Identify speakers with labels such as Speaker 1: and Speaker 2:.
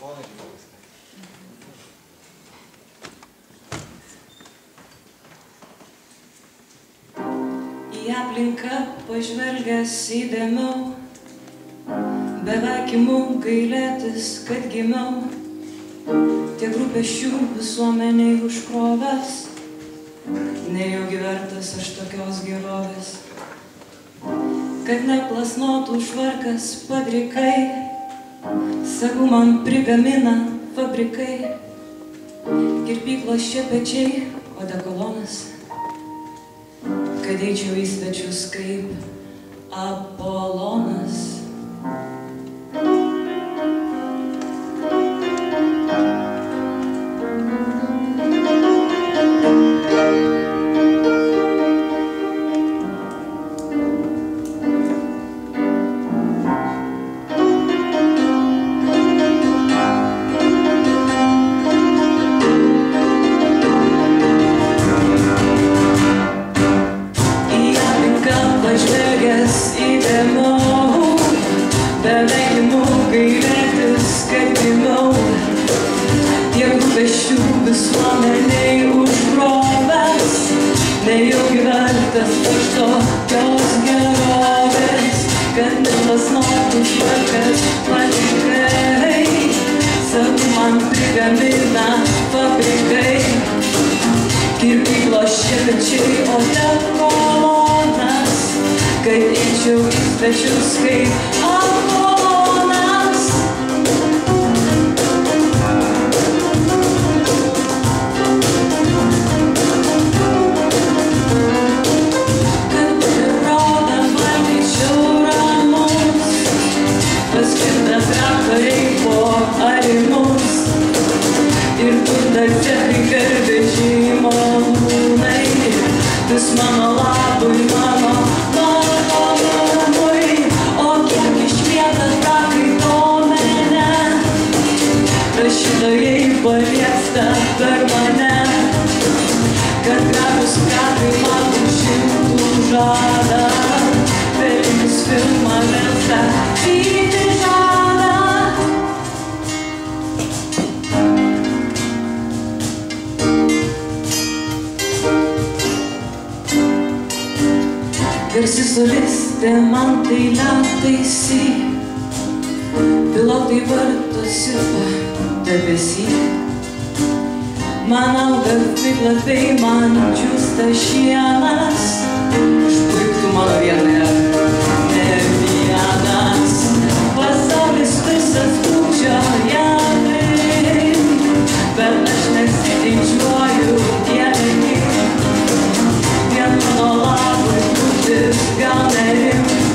Speaker 1: Į aplinką pažvelgęs įdėmiau, beveik imu gailėtis, kad gimiau, tiek rūpesčių visuomeniai užkrovęs, nejaugi vertas aš tokios gerovės, kad neplasnotų švarkas padrikai, sagų man prigamina fabrikai, kirpyklos šepečiai, odekolonas, kad eičiau į svečius kaip Apolonas. Visuomeniai užkrovęs, nejaugi vertas aš tokios gerovės, kad neplasnotų švarkas padrikai, sagų man prigamina fabrikai, kirpyklos šepečiai, odekolonas, kad eičiau į svečius kaip Apolonas. Ir kur dar cechai garvežiai malūnai, vis mano labui, mano malonumui, o kiek iškvieta prakaito mene, rašytojai paliesta per mane, kad gražūs kadrai man užimtų žadą, vėlinis filmą versta įti žadą. Garsi solistė man tai liautaisi, pilotai vartosi debesy. Man auga fiklapiai, man džiūsta šienas, išpuiktų mano viena ne vienas. Pasaulis visas būčioja link, bet aš nesididžiuoju dievini. Vien mano labui būtis gal nerim.